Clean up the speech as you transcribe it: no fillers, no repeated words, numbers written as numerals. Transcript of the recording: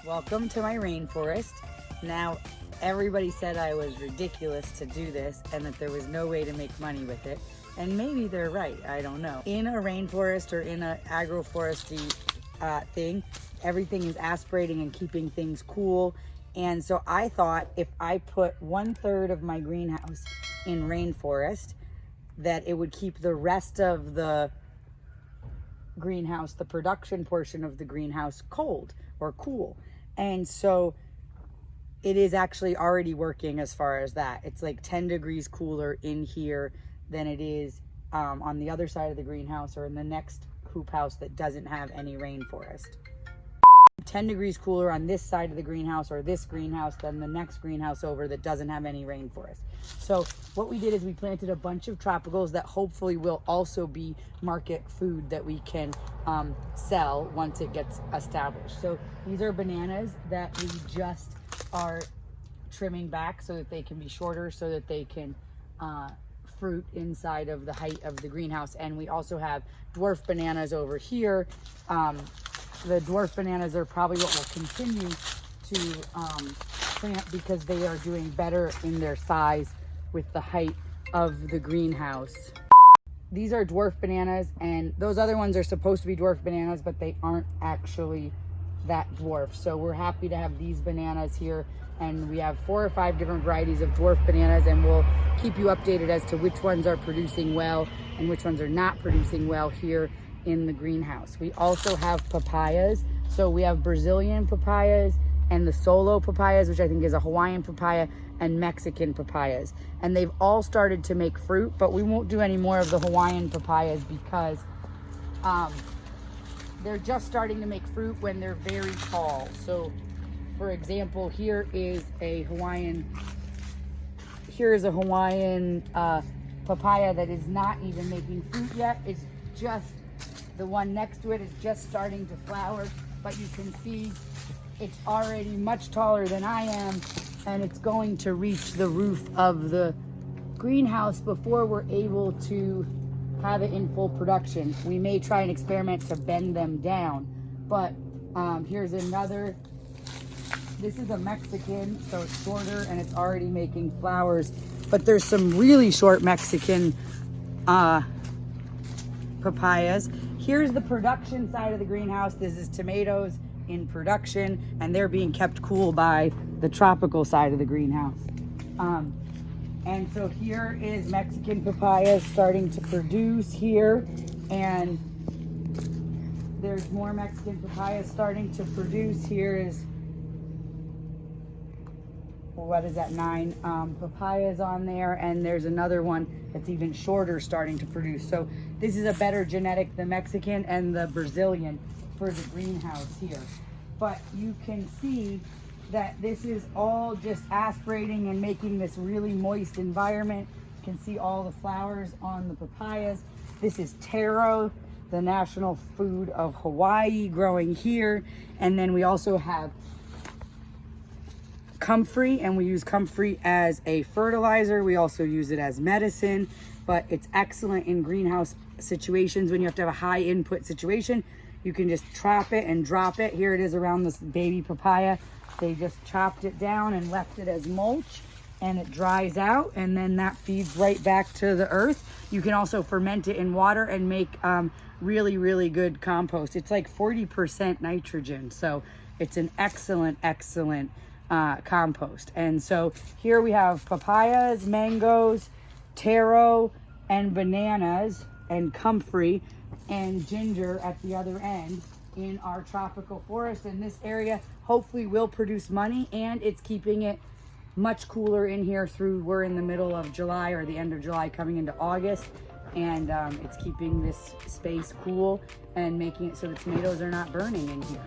Welcome to my rainforest. Now, everybody said I was ridiculous to do this and that there was no way to make money with it. And maybe they're right, I don't know. In a rainforest or in an agroforestry thing, everything is aspirating and keeping things cool. And so I thought if I put 1/3 of my greenhouse in rainforest, that it would keep the rest of the greenhouse, the production portion of the greenhouse, cold or cool. And so it is actually already working as far as that. It's like 10 degrees cooler in here than it is on the other side of the greenhouse or in the next hoop house that doesn't have any rainforest. 10 degrees cooler on this side of the greenhouse or this greenhouse than the next greenhouse over that doesn't have any rainforest. So what we did is we planted a bunch of tropicals that hopefully will also be market food that we can sell once it gets established. So these are bananas that we just are trimming back so that they can be shorter, so that they can fruit inside of the height of the greenhouse. And we also have dwarf bananas over here. The dwarf bananas are probably what will continue to plant because they are doing better in their size with the height of the greenhouse. These are dwarf bananas, and those other ones are supposed to be dwarf bananas, but they aren't actually that dwarf. So we're happy to have these bananas here, and we have 4 or 5 different varieties of dwarf bananas, and we'll keep you updated as to which ones are producing well and which ones are not producing well here in the greenhouse. We also have papayas. So we have Brazilian papayas and the solo papayas, which I think is a Hawaiian papaya, and Mexican papayas. And they've all started to make fruit, but we won't do any more of the Hawaiian papayas because they're just starting to make fruit when they're very tall. So for example, here is a Hawaiian papaya that is not even making fruit yet. It's just the one next to it is just starting to flower, but you can see it's already much taller than I am, and it's going to reach the roof of the greenhouse before we're able to have it in full production. We may try an experiment to bend them down, but here's another. This is a Mexican, so it's shorter and it's already making flowers, but there's some really short Mexican papayas. Here's the production side of the greenhouse. This is tomatoes in production, and they're being kept cool by the tropical side of the greenhouse. And so here is Mexican papayas starting to produce here, and there's more Mexican papayas starting to produce. Here is, what is that, 9 papayas on there, and there's another one that's even shorter starting to produce. So this is a better genetic, the Mexican and the Brazilian, for the greenhouse here. But you can see that this is all just aspirating and making this really moist environment. You can see all the flowers on the papayas. This is taro, the national food of Hawaii, growing here. And then we also have Comfrey, and we use Comfrey as a fertilizer. We also use it as medicine, but it's excellent in greenhouse situations when you have to have a high input situation. You can just chop it and drop it. Here it is around this baby papaya. They just chopped it down and left it as mulch, and it dries out, and then that feeds right back to the earth. You can also ferment it in water and make really, really good compost. It's like 40% nitrogen, so it's an excellent compost. And so here we have papayas, mangoes, taro, and bananas, and comfrey and ginger at the other end in our tropical forest. And this area hopefully will produce money, and it's keeping it much cooler in here through, we're in the middle of July or the end of July coming into August, and it's keeping this space cool and making it so the tomatoes are not burning in here.